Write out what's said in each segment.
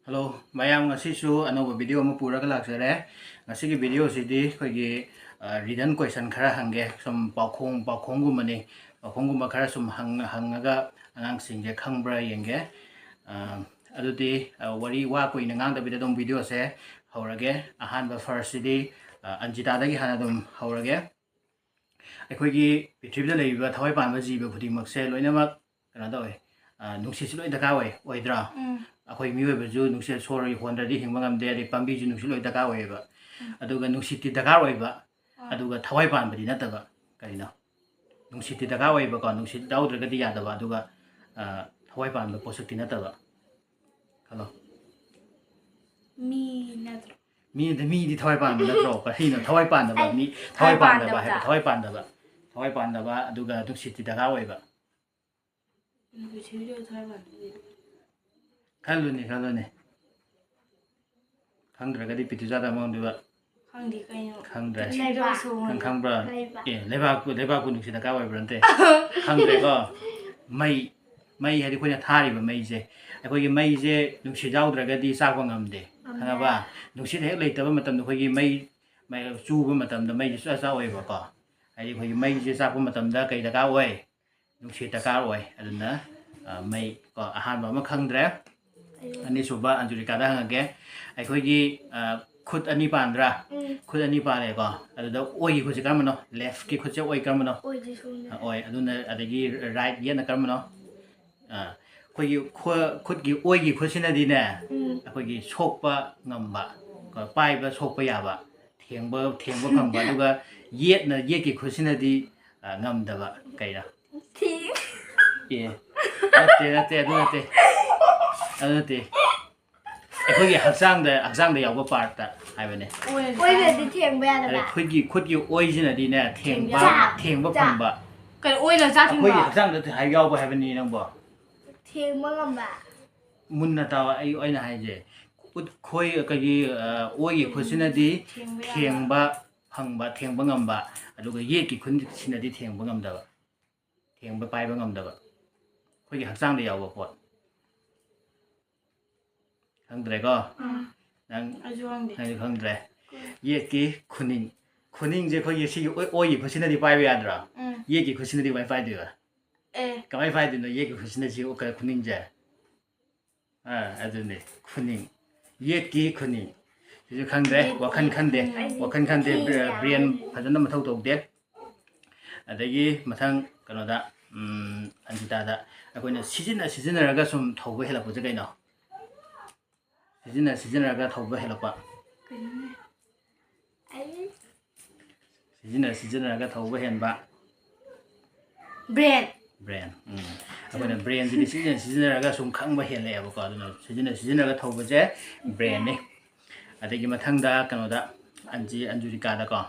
Hello, mayam ngasisu anoba video ama puraga laksare. Ngasigi video sidi khoigi written question khara hange sum pakhong gumani. Pakhong gumba khara sum hangaga angang singje khangbra yenge. Adudi wari wa ko inang da bidadong video se haurage ahan ba first sidi anjita dagi hana dum haurage. Khoigi pithibda leiba thawai panba jiba khudimak se loinamak kana dawe. Nungsi siloi daka oidra. Akhoi miyoibazu nungsi sori hondradi hingba ngamde adi pambiju nungsi loi daka oiba. Aduga nungsi ti daka oiba. Aduga thawai panbadi nataba karina. Nungsi ti daka oiba ko nungsi daudragadi yadaba aduga thawai panba posakti nataba. Hello. Mi natro. Mi di thawai panba natro karina thawai pandaba mi thawai pandaba hai thawai pandaba. Thawai pandaba aduga nungsi ti daka oiba. Kalune Kangdragadi pitujada monduba Kangdra Kangbra Lebaku Nuxida Kawa Brante Kangdrago May had put a tariba maze. I call you maze Nuxidao Dragadi Sawangamde Hanaba Nuxid later matam the way may my Subamatam the major as our ever car. I call you maze Sapamatam Daka the Gaway Nuxita Carway and may got a hand of a Kangdra. Ani suba anjurika da hangage aikogi khut ani pandra khut ani pare ko adu oi khu sikamano left ki khut oi kamano oi aduna adagi right yena kamano khogi khut gi oi gi khusina di ne akogi sokpa ngamba ko pai ba sokpa ya ba thengba khangba aduga yet na yet gi khusina di ngamdaba kaira thi ye ate Adati. If you have sang the Yaba part that I mean, could you origin a dinner, Timba Pamba? Can oil a satin bar. Sang that I Yaba have any number. Timba Munata, I Haje. Would koi a kagi oyi cusinadi, Timba Pamba, Timbangamba. I look a yeki couldn't see the Timbangamda. Timba Pibangamda. Could you have sang the Yaba pot? Hungry go. Hungry. Yeki kuning je ko yesi oyi kusina di pai yadra. Yeki kusina di wifi di ba. Ka wifi di no yeki kusina ji oka kuning je. Adune kuning. Yeki kuning. Ju khangde wakan khande brain phajana mathau tok de. Adagi mathang kanoda anjita da akoina season raga sum thoba hela puja kaino. Season raga thoba helapa. Season raga thoba henba. Brain. Apana brain di season raga sum khangba hele aba ko aduna season raga thoba je brain ne. Adagi mathangda kanoda anjurika da ko.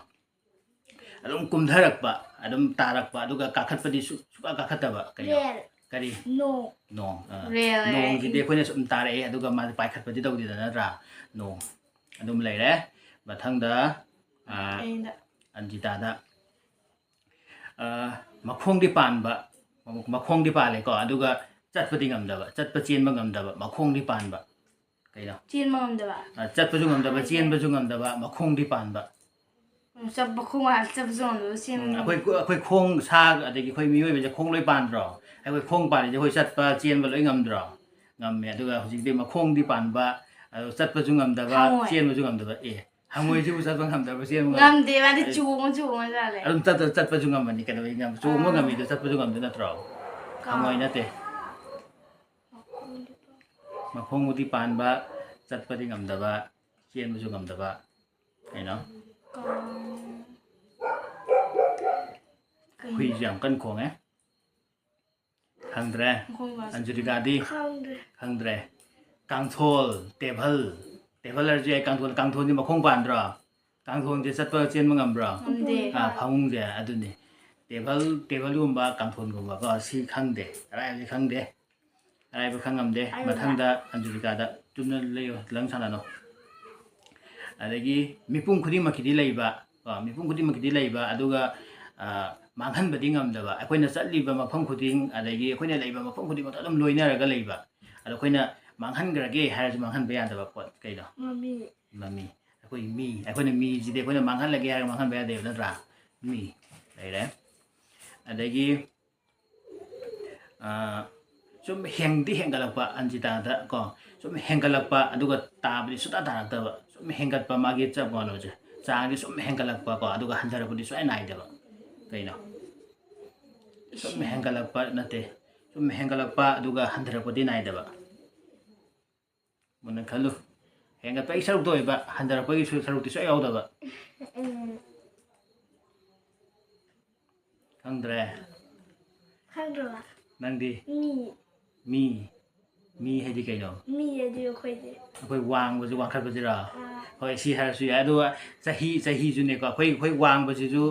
Adum kumtharakpa adum tarakpa aduga kakhatpadi suka kakhataba kayo. Kari No. No. Really? No, kita punya sebentar aduga mas paikat pati tahu di sana ra. No. Adum lai le. Mathangda anjita da. Makhong di pan ba. Makhong di pale ko aduga chat pati ngamda ba. Chat pacien ba ngamda ba. Makhong di pan ba. Kayo. Chin ngamda ba. Chat paju ngamda ba. Cien paju ngamda ba. Makhong di pan ba. Sab bakhong al sab zon do cien. Akoi khong sa adagi khoi mioi ba khong loi pan ro. Ai khong pan je khoi chat pa cien ba loi ngamdro. Ngam me aduga hojik de makhong di pan ba. Chat paju ngamda ba. Cien paju ngamda ba. Hangoi ju chat pa ngamda ba cien ngamde ba de chu ja le. Adum chat paju ngam ni kana ngam chu mo ngami de chat paju ngamda na tro. Hangoi na te. Makhong di pan ba. Chat pa di ngamda ba. Cien paju ngamda ba. Ai no. Hui jam kan khong Hangdre anjurika di hangdre kangthol table je kangthol ni makhong pan dra kangthol je chat pa chen mangam bra phang je aduni table gumba kangthol gumba ko si khangde arai ba khangamde mathangda anjurika da tumna leyo lang sana no adagi mipung khudi makidi leiba aduga manghan bading ngamdaba akoina chatliba mafam khuding adagi akoina leiba mafam khuding adum loinaraga leiba akoina ꯃꯥꯡꯍꯟꯈ꯭ꯔꯒꯦ ꯍꯥꯏꯔꯁꯨ ꯃꯥꯡꯍꯟꯕ ꯌꯥꯗꯕ ꯄꯣꯠ ꯀꯩꯅꯣ ꯃꯃꯤ ꯑꯩꯈꯣꯏ ꯃꯤ ꯑꯩꯈꯣꯏꯅ ꯃꯤꯁꯤꯗꯤ ꯑꯩꯈꯣꯏꯅ ꯃꯥꯡꯍꯜꯂꯒꯦ ꯍꯥꯏꯔꯒ ꯃꯥꯡꯍꯟꯕ ꯌꯥꯗꯦꯕ ꯅꯠꯇ꯭ꯔꯥ ꯃꯤ ꯂꯩꯔꯦ ꯑꯗꯒꯤ ꯁꯨꯝ ꯍꯦꯟꯒꯠꯂꯛꯄ ꯑꯟꯖꯤꯇꯥꯗ ꯀꯣ ꯁꯨꯝ ꯍꯦꯟꯒꯠꯂꯛꯄ ꯑꯗꯨꯒ ꯇꯥꯕꯗꯤ ꯁꯨꯡꯇꯥ ꯇꯥꯔꯛꯇꯕ ꯁꯨꯝ ꯍꯦꯟꯒꯠꯄ ꯃꯥꯒꯤ ꯀꯩꯅꯣꯁꯦ ꯆꯥꯡꯁꯦ ꯁꯨꯝ ꯍꯦꯟꯒꯠꯂꯛꯄ ꯀꯣ ꯑꯗꯨꯒ ꯍꯟꯊꯔꯛꯄꯗꯤ ꯁꯨꯡꯅꯥꯏ ꯅꯥꯏꯗꯕ ꯀꯩꯅꯣ ꯁꯨꯝ ꯍꯦꯟꯒꯠꯂꯛꯄ ꯅꯠꯇꯦ ꯁꯨꯝ ꯍꯦꯟꯒꯠꯂꯛꯄ ꯑꯗꯨꯒ ꯍꯟꯊꯔꯛꯄꯗꯤ ꯅꯥꯏꯗꯕ ꯃꯨꯟꯅ ꯈꯜꯂꯨ ꯍꯦꯟꯒꯠꯄꯒꯤ ꯁꯔꯨꯛꯇ ꯑꯣꯏꯕ ꯍꯟꯊꯔꯛꯄꯒꯤ ꯁꯔꯨꯛꯇꯤ ꯁꯨꯡꯌꯥꯎ ꯌꯥꯎꯗꯕ ꯈꯪꯗ꯭ꯔꯦ ꯅꯪꯗꯤ ꯃꯤ ꯍꯥꯏꯗꯤ ꯀꯩꯅꯣ ꯑꯩꯈꯣꯏ ꯋꯥꯡꯕꯁꯤ ꯋꯥꯡꯈꯠꯄꯁꯤꯔꯣ ꯍꯣꯏ ꯁꯤ ꯍꯥꯏꯔꯁꯨ ꯌꯥꯏ ꯑꯗꯨꯒ ꯆꯍꯤꯁꯨꯅꯦꯀꯣ ꯑꯩꯈꯣꯏ ꯋꯥꯡꯕꯁꯤꯁꯨ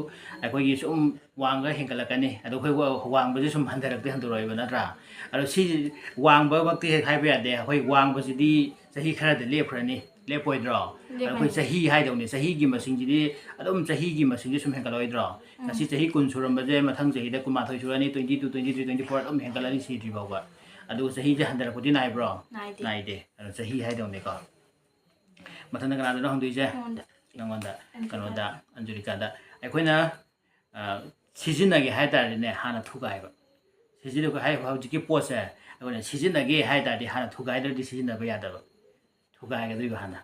ꯑꯩꯈꯣꯏꯒꯤ ꯁꯨꯝ ꯋꯥꯡꯒ ꯍꯦꯟꯒꯠꯂꯛꯀꯅꯤ ꯑꯗꯣ ꯑꯩꯈꯣꯏ ꯋꯥꯡꯕꯁꯤ ꯁꯨꯝ ꯍꯟꯊꯔꯛꯇꯤ ꯍꯟꯊꯔꯛꯑꯣꯏꯕ ꯅꯠꯇ꯭ꯔꯥ ꯑꯗꯣ ꯁꯤ ꯋꯥꯡꯕꯃꯛꯇꯤ ꯍꯦꯛ ꯍꯥꯏꯕ ꯌꯥꯗꯦ ꯑꯩꯈꯣই ꯋꯥꯡꯕꯁꯤꯗꯤ ꯆꯍꯤ ꯈꯔꯗ ꯂꯦꯞꯈ꯭ꯔꯅꯤ ꯂꯦꯞꯄꯣꯏꯗ꯭ꯔꯣ ꯑꯩꯈꯣꯏ ꯆꯍꯤ ꯍꯥꯏꯗꯧꯅꯤ ꯆꯍꯤꯒꯤ ꯃꯁꯤꯡꯁꯤꯗꯤ ꯑꯗꯨꯝ ꯆꯍꯤꯒꯤ ꯃꯁꯤꯡꯁꯤ ꯁꯨꯝ ꯍꯦꯟꯒꯠꯂꯛꯑꯣꯏꯗ꯭ꯔꯣ ꯉꯁꯤ ꯆꯍꯤ 10 ꯁꯨꯔꯝꯕꯁꯦ ꯃꯊꯪ ꯆꯍꯤꯗ 12 ꯁꯨꯔꯅꯤ 22 23 24 ꯑꯗꯨꯝ ꯍꯦꯟꯒꯠꯂꯅꯤ ꯁꯤꯗ꯭ꯔꯤ ꯐꯥꯎꯕ ꯑꯗꯨꯒ ꯆꯍꯤꯁꯦ ꯍꯟꯊꯔꯛꯄꯗꯤ ꯅꯥꯏꯕ꯭ꯔꯣ ꯅꯥꯏꯗꯦ ꯑꯗꯣ ꯆꯍꯤ ꯍꯥꯏꯗꯧꯅꯤꯀꯣ ꯃꯊꯪꯗ ꯀꯅꯥꯗꯅꯣ ꯍꯪꯗꯣꯏꯁꯦ ꯅꯪꯉꯣꯟꯗ ꯀꯩꯅꯣꯗ ꯑꯟꯖꯨꯔꯤꯀꯥꯗ ꯑꯩꯈꯣꯏꯅ ꯁꯤꯖꯤꯟꯅꯒꯦ ꯍꯥꯏ ꯇꯥꯔꯗꯤꯅꯦ ꯍꯥꯟꯅ ꯊꯨꯒꯥꯏꯕ ꯍꯧꯖꯤꯛꯀꯤ ꯄꯣꯠꯁꯦ ꯑꯩꯈꯣꯏꯅ ꯁꯤꯖꯤꯟꯅꯒꯦ ꯍꯥꯏ ꯇꯥꯔꯗꯤ ꯍꯥꯟꯅ ꯊꯨꯒꯥꯏꯗ꯭ꯔꯗꯤ ꯁꯤꯖꯤꯟꯅꯕ ꯌꯥꯗꯕ ꯊꯨꯒꯥꯏꯒꯗꯣꯏꯕ ꯍꯥꯟꯅ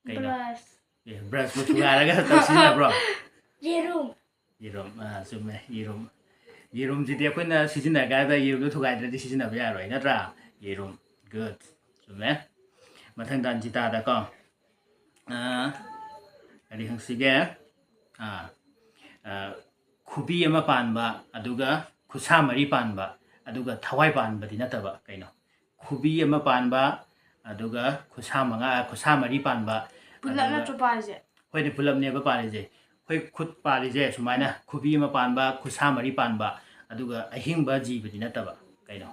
ꯀꯩꯅꯣ ꯕ꯭ꯔꯁꯄꯨ ꯊꯨꯒꯥꯏꯔꯒ ꯁꯤꯖꯤꯟꯅꯕ꯭ꯔꯣ ꯌꯦꯔꯨꯝ ꯆꯨꯝꯃꯦ ꯌꯦꯔꯨꯝꯁꯤꯗꯤ ꯑꯩꯈꯣꯏꯅ ꯁꯤꯖꯤꯟꯅꯒꯥꯟꯗ ꯌꯦꯔꯨꯝꯗꯣ ꯊꯨꯒꯥꯏꯗ꯭ꯔꯗꯤ ꯁꯤꯖꯤꯟꯅꯕ ꯌꯥꯔꯣꯏ ꯅꯠꯇ꯭ꯔꯥ ꯌꯦꯔꯨꯝ ꯒꯨꯗ ꯆꯨꯝꯃꯦ ꯃꯊꯪꯗ ꯑꯟꯖꯤꯇꯥꯗꯀꯣ ꯀꯔꯤ ꯍꯪꯁꯤꯒꯦ ꯈꯨꯕꯤ ꯑꯃ ꯄꯥꯟꯕ ꯑꯗꯨꯒ ꯈꯨꯠꯁꯥ ꯃꯔꯤ ꯄꯥꯟꯕ ꯑꯗꯨꯒ ꯊꯋꯥꯏ ꯄꯥꯟꯕꯗꯤ ꯅꯠꯇꯕ ꯀꯩꯅꯣ ꯈꯨꯕꯤ ꯑꯃ ꯄꯥꯟꯕ ꯑꯗꯨꯒ ꯈꯨꯠꯁꯥ मरी पानबा पुलप नत्रो पारिजे होइने पुलपनेबा पारिजे होइ खुद पारिजे सुमाइना खुबी अमा पानबा खुसा मरी पानबा अदुगा अहिंबा जीवदि नतबा कैनो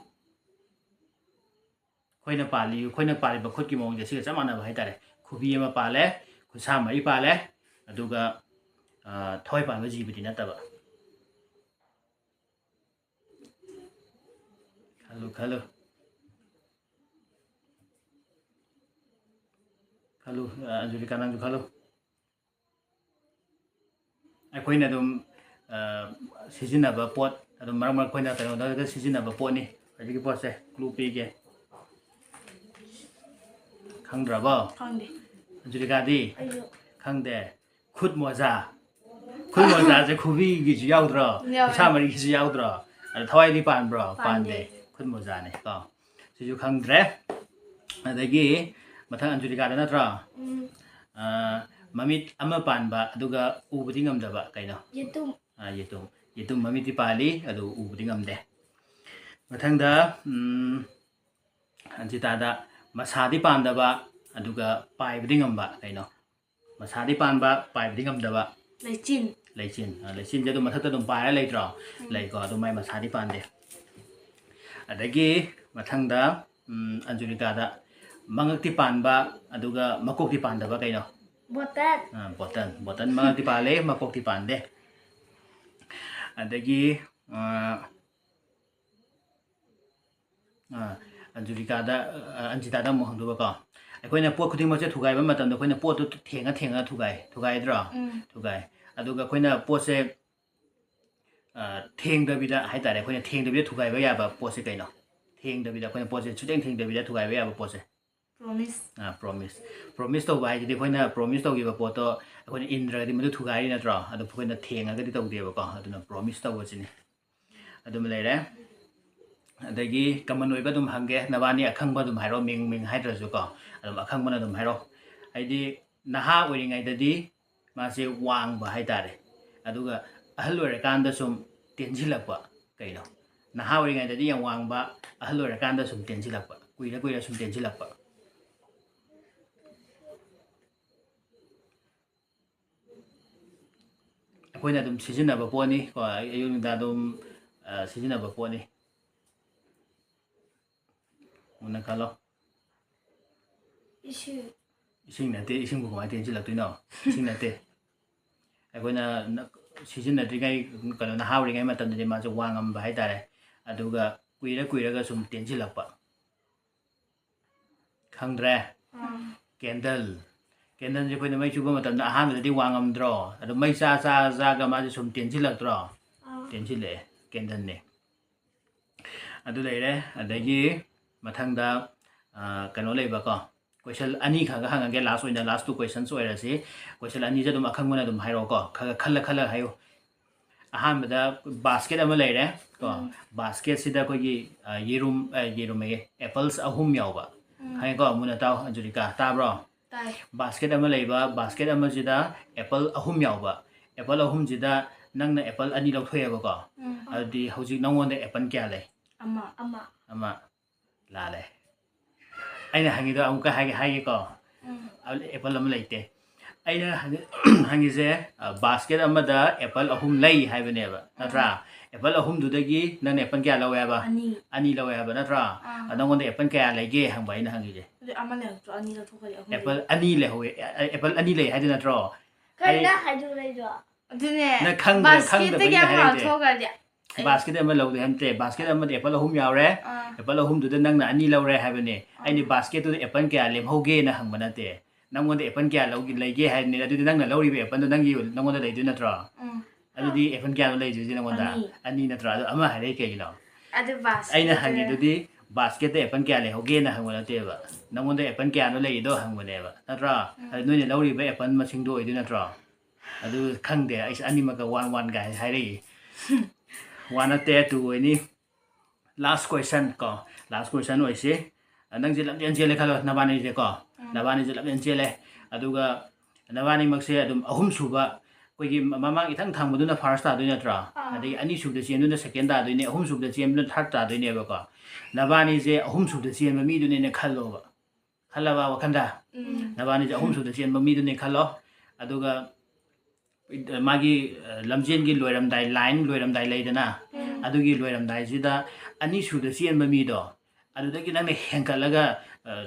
खोइना पालिबा खुदकी मौंगे सिगा चमानबा हाइतारे खुबी अमा पाले खुसा मरी पाले अदुगा थोइ पानबा जीवदि नतबा खलु अंजुलिका नंग खलु अखोइना दुम सिजिनबा पोट अदुम मरक मरक खोइना कनो सिजिनबा पोटनी हजिकी पोटसे क्लू पीगे खंगद्रबो खंगदे अंजुलिकादी खंगदे खुद मोजा से खुबी गिजु याउद्रो खुसा मरी गिजु याउद्रो अदु थवाइदि पानब्रो पानदे खुद मोजा ने को सिजु खंगद्रे अदगी मथंग अंजुलिकादा नत्रा ममित अमा पानबा अदुगा उबुदि ngамदबा कैनो येतुम ममिति पाली अदु उबुदि ngамदे मथंगदा अंजितादा मसादि पानदबा अदुगा पाइबदि ngамबा कैनो मसादि पानबा पाइबदि ngамदबा लेचिन जदु मथत दुम पारा लेत्रो लेको अदु माइ मसादि पानदे अदगी मथंगदा अंजुलिकादा मंगक्ति पानबा अदुगा मकोक्ति पानदबा कैनो बोतन मंगक्ति पाले मकोक्ति पानदे अदगी अंजितादा मोहंदुबको अखोइना पोट खुदिमसे थुगाइबा मतमदा अखोइना पोटु थेंगा थुगाइद्रो थुगाइ अदुगा अखोइना पोटसे थेंगदबिदा हाइतारे अखोइना थेंगदबिदा थुगाइबा याबा पोटसे कैनो थेंगदबिदा अखोइना पोटसे थेंगदबिदा थुगाइबा याबा पोटसे promise to bai di khoina promise to gi ba poto khoina indra di madu thugai na tro adu khoina thenga ga di to de ba ko aduna promise to wa chini adum leire adagi kaman oi ba dum hange nabani akhang ba dum hairo ming haidra ju ko adum akhang bana dum hairo aidi naha oi ngai da di ma se wang ba hai tare aduga ahal oi kan da sum tenjilak ba kaino naha oi ngai da di yang wang ba ahal oi kan da sum tenjilak ba kuira sum tenjilak ba अखोइना दुम सिजिनबा pony को अयुनिदा दुम सिजिनबा pony मुना खालो इसिंग नते इसिंग को माइ टेंजि लक्तुइनो इसिंग नते अखोइना सिजिनद्रिगाइ कनो ना हावरिगाइ मतमदि माजो Wangam by तारे अदुगा कुइरगा सुम टेंजि लक्पा ꯈꯪꯗ꯭ꯔꯦ ꯀꯦꯟꯗꯜ ꯀꯦꯟꯗꯜꯁꯦ ꯑꯩꯈꯣꯏꯅ ꯃꯩ ꯆꯨꯕ ꯃꯇꯝꯗ ꯑꯍꯥꯟꯕꯗꯗꯤ ꯋꯥꯉꯝꯗ꯭ꯔꯣ ꯑꯗꯣ ꯃꯩ ꯆꯥꯒ ꯃꯥꯁꯦ ꯁꯨꯝ ꯇꯦꯟꯁꯤꯜꯂꯛꯇ꯭ꯔꯣ ꯇꯦꯟꯁꯤꯜꯂꯛꯑꯦ ꯀꯦꯟꯗꯜꯅꯦ ꯑꯗꯨ ꯂꯩꯔꯦ ꯑꯗꯒꯤ ꯃꯊꯪꯗ ꯀꯩꯅꯣ ꯂꯩꯕꯀꯣ ꯀꯣꯏꯁꯟ ꯑꯅꯤ ꯈꯛ ꯍꯪꯉꯒꯦ ꯂꯥꯁ ꯑꯣꯏꯅ ꯂꯥꯁ 2 questions ꯑꯣꯏꯔꯁꯤ ꯀꯣꯏꯁꯟ ꯑꯅꯤꯁꯦ ꯑꯗꯨꯝ ꯑꯈꯪꯕꯅ ꯑꯗꯨꯝ ꯍꯥꯏꯔꯛꯑꯣꯀꯣ ꯈꯜꯂ ꯍꯥꯏꯌꯨ ꯑꯍꯥꯟꯕꯗ ꯕꯥꯁꯀꯦꯠ ꯑꯃ ꯂꯩꯔꯦ ꯀꯣ ꯕꯥꯁꯀꯦꯠꯁꯤꯗ ꯑꯩꯈꯣꯏꯒꯤ ꯌꯦꯔꯨꯝꯑꯌꯦ ꯑꯦꯄꯜꯁ 3 ꯌꯥꯎꯕ ꯈꯪꯉꯦꯀꯣ ꯃꯨꯟꯅ ꯇꯥꯎ ꯑꯟꯖꯨꯔꯤꯀꯥ ꯇꯥꯕ꯭ꯔꯣ ꯕꯥꯁꯀꯦꯠ ꯑꯃ ꯂꯩꯕ ꯕꯥꯁꯀꯦꯠ ꯑꯃꯁꯤꯗ ꯑꯦꯄꯜ 3 ꯌꯥꯎꯕ ꯑꯦꯄꯜ 3ꯁꯤꯗ ꯅꯪꯅ ꯑꯦꯄꯜ 2 ꯂꯧꯊꯣꯛꯑꯦꯕꯀꯣ ꯑꯗꯨꯗꯤ ꯍꯧꯖꯤꯛ ꯅꯉꯣꯟꯗ ꯑꯦꯄꯜ ꯀꯌꯥ ꯂꯩ ꯑꯃ ꯂꯥꯜꯂꯦ ꯑꯩꯅ ꯍꯪꯉꯤꯗꯣ ꯑꯃꯨꯛꯀ ꯍꯥꯏꯒꯦꯀꯣ ꯑꯦꯄꯜ ꯑꯃ ꯂꯩꯇꯦ ꯑꯩꯅ ꯍꯪꯉꯤꯁꯦ ꯕꯥꯁꯀꯦꯠ ꯑꯃꯗ ꯑꯦꯄꯜ 3 ꯂꯩ ꯍꯥꯏꯕꯅꯦꯕ ꯅꯠꯇ꯭ꯔꯥ ꯑꯦꯄꯜ 3ꯗꯨꯗꯒꯤ ꯅꯪꯅ ꯑꯦꯄꯜ ꯀꯌꯥ ꯂꯧꯋꯦ ꯍꯥꯏꯕ 2 ꯂꯧꯋꯦ ꯍꯥꯏꯕ ꯅꯠꯇ꯭ꯔꯥ ꯅꯪꯉꯣꯟꯗ ꯑꯦꯄꯜ ꯀꯌꯥ ꯂꯩꯒꯦ ꯍꯪꯕ ꯑꯩꯅ ꯍꯪꯉꯤꯁꯦ ꯑꯦꯄꯜ 2 ꯂꯩꯍꯧꯋꯦ ꯑꯦꯄꯜ 2 ꯂꯩ ꯍꯥꯏꯗꯣ ꯅꯠꯇ꯭ꯔꯣ ꯀꯩꯅ ꯍꯥꯏꯗꯣꯛꯂꯩꯗꯣ ꯑꯗꯨꯅꯦ ꯅꯪ ꯈꯪꯗꯕꯒꯤ ꯍꯥꯏꯔꯛꯏꯁꯦ ꯕꯥꯁꯀꯦꯠ ꯑꯃ ꯂꯧꯗꯦ ꯍꯥꯏꯕ ꯕꯥꯁꯀꯦꯠ ꯑꯃꯗ ꯑꯦꯄꯜ 3 ꯌꯥꯎꯔꯦ ꯑꯦꯄꯜ 3ꯗꯨꯗ ꯅꯪꯅ 2 ꯂꯧꯔꯦ ꯍꯥꯏꯕꯅꯦ ꯑꯩꯅ ꯕꯥꯁꯀꯦꯠꯇꯨꯗ ꯑꯦꯄꯜ ꯀꯌꯥ ꯂꯦꯝꯍꯧꯒꯦꯅ ꯍꯪꯕ ꯅꯠꯇꯦ ꯅꯪꯉꯣꯟꯗ ꯑꯦꯄꯜ ꯀꯌꯥ ꯂꯩꯒꯦ ꯍꯥꯏꯕꯅꯦ ꯑꯗꯨꯗꯤ ꯅꯪꯅ ꯂꯧꯔꯤꯕ ꯑꯦꯄꯜꯗꯣ नंगोंꯗ ꯂꯩꯗꯣꯏ ꯅꯠꯇ꯭ꯔꯣ ꯑꯗꯨꯗꯤ ꯑꯦꯄꯜ ꯀꯌꯥꯅꯣ ꯂꯩꯗꯣꯏꯁꯦ नंगोंꯗ 2 ꯅꯠꯇ꯭ꯔꯣ ꯑꯗꯨ ꯑꯃ ꯍꯥꯏꯔꯛꯏ ꯀꯩꯒꯤꯅꯣ ꯑꯩꯅ ꯍꯪꯉꯤꯗꯨꯗꯤ ꯕꯥꯁꯀꯦꯠꯇ ꯑꯦꯄꯜ ꯀꯌꯥ ꯂꯩꯍꯧꯒꯦꯅ ꯍꯪꯕ ꯅꯠꯇꯦꯕ ꯅꯪꯉꯣꯟꯗ ꯑꯦꯄꯜ ꯀꯌꯥꯅꯣ ꯂꯩꯔꯤꯗꯣ ꯍꯪꯕꯅꯦꯕ ꯅꯠꯇ꯭ꯔꯣ ꯑꯗꯨ ꯅꯣꯏꯅ ꯂꯧꯔꯤꯕ ꯑꯦꯄꯜ ꯃꯁꯤꯡꯗꯣ ꯑꯣꯏꯗꯣꯏ ꯅꯠꯇ꯭ꯔꯣ ꯑꯗꯨ ꯈꯪꯗꯦ ꯑꯩꯁꯦ ꯑꯅꯤꯃꯛꯀ 1 ꯒꯥꯏ ꯍꯥꯏꯔꯛꯏ 1 ꯅꯠꯇꯦ 2 ꯑꯣꯏꯅꯤ ꯂꯥꯁ ꯀꯣꯏꯁꯟ ꯀꯣ ꯂꯥꯁ ꯀꯣꯏꯁꯟ ꯑꯣꯏꯁꯤ ꯅꯪꯁꯦ ꯂꯝꯖꯦꯟ ꯆꯦꯜꯂꯦ ꯈꯜꯂꯣ ꯅꯕꯥꯅꯤꯁꯦ ꯀꯣ नबानीसे लमजेन चेले अदुगा नबानी मक्से अदुम अहुम सुबा कोई ममांग इथंग थांबदुना फर्स्ट तादुई नत्रा अदि अनी सुबदा चेंदुना सेकेंड तादुइने अहुम सुबदा चेंदुना थर्ड तादुइनेबको नबानीसे अहुम सुबदा चेंबा मीदुने खल्लोबा खल्लाबा वखंदा नबानीसे अहुम सुबदा चेंबा मीदुने खल्लो अदुगा मागी लमजेनगी लोयरमदाई लाइन लोयरमदाई लेदना अदुगी लोयरमदाई सिदा अनी सुबदा चेंबा मीदो अदुदगी नंगे हेंकलगा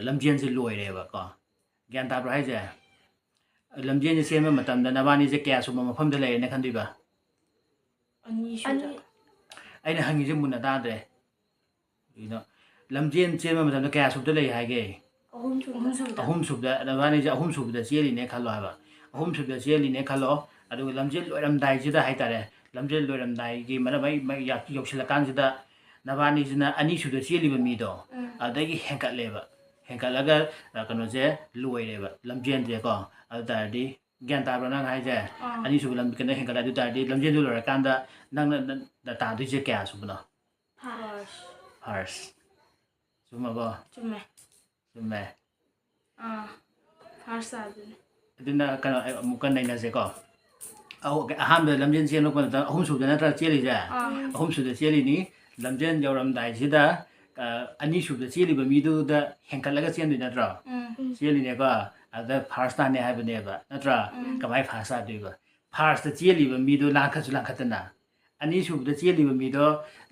लमजेन से लोयरेबको ग्यान ताब्रा हाइजे लमजेन से चेंबा मतमदा नबानी से क्या सुबा मफमदा लेने खंदिबा अनी सुबदा अइना हंगिजे मुन्ना तादरे इनो लमजेन चेंबा मतमदा क्या सुबदा ले हाइगे अहुम सुबदा नबानी से अहुम सुबदा चेलिने खल्लो हाबा अहुम सुबदा चेलिने खल्लो अदुगा लमजेन लोयरमदाई सिदा हाइतारे लमजेन लोयरमदाई गी मरबाई योक्सिलकान नबानी सिना अनी सुबदा चेलिबा मीदो अदगी हेंकलेबा हेंकलगा कनोजे लोयरेबा लमजेन जे को अदारदी ग्यान ताब्रा नंग हाइजे अनी सुबदा लम कने हेंकला अदारदी लमजेन लोयरकांदा नंग तादुइजे क्या सुबनो फर्स्ट सुमबो चुम्मे फर्स्ट आदुने अदुना कनो मुकन नैनाजे को अहाम लमजेन चेन लोक अहुम सुबदा नत्रा चेलिजे अहुम सुबदा चेलिनी लमजेन यौरमदाई सिदा अनी सुबदा चेलिबा मीदुदा हेंकलगा चेंदुइ नत्रा चेलिनेबा अदा फर्स्ट ताने हाइबनेबा नत्रा कमाय फर्स्ट आदुइबा फर्स्ट चेलिबा मीदु लांखसु लांखतना अनी सुबदा चेलिबा मीदो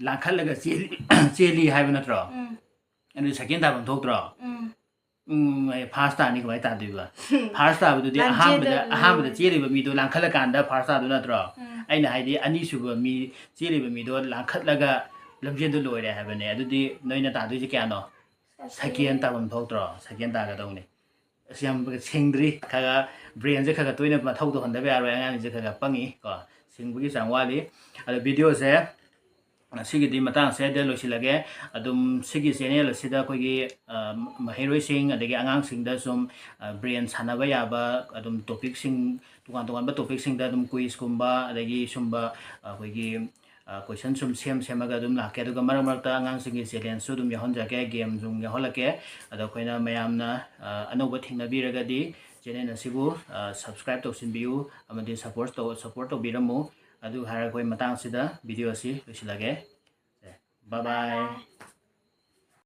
लांखलगा चेली हाइब नत्रा अनि सेकेंड ताबम थोक्त्रा फर्स्ट तानी कमाय तादुइबा फर्स्ट ताबदुदि अहामदा चेलिबा मीदो लांखलकांदा फर्स्ट तादु नत्रा अइना हाइदि अनी सुबा मी चेलिबा मीदो लांखलगा लमजेन लोयरे हाबने अदुदि नोइना तादुइजे क्यानो सेकेंड ताबम थोक्त्रा सेकेंड तागदौने सियाम सेंद्री खगा ब्रेन जे खगा तोइना मथौ तो हंदबे यारो अंगानि जे खगा पंगी को सिंगबुगी सांगवाली अद वीडियो से सिगिदि मतांग से दे लोसिलगे अदुम सिगि चैनल सिदा कोगी महिरोइ सिंग अदगी अंगांग सिंग दा सुम ब्रेन सानबा याबा अदुम टॉपिक सिंग तुगान तुगान बा टॉपिक सिंग दा अदुम क्विज कुंबा अदगी सुंबा कोगी क्वेश्चन सुम सेमगा अदुम लाके अदुगा मरक मरकता अंगांग सिंगी चैलेंज सु अदुम याहनजाके गेम जुम याहलके अदो खोइना मयामना अनौबा थिंगनाबिरगदि चैनल असिबु सब्सक्राइब तौसिनबियु अमदि सपोर्ट तौबिरमु अदु हारा कोइ मतांग सिदा वीडियो असि लोसिलगे बाय बाय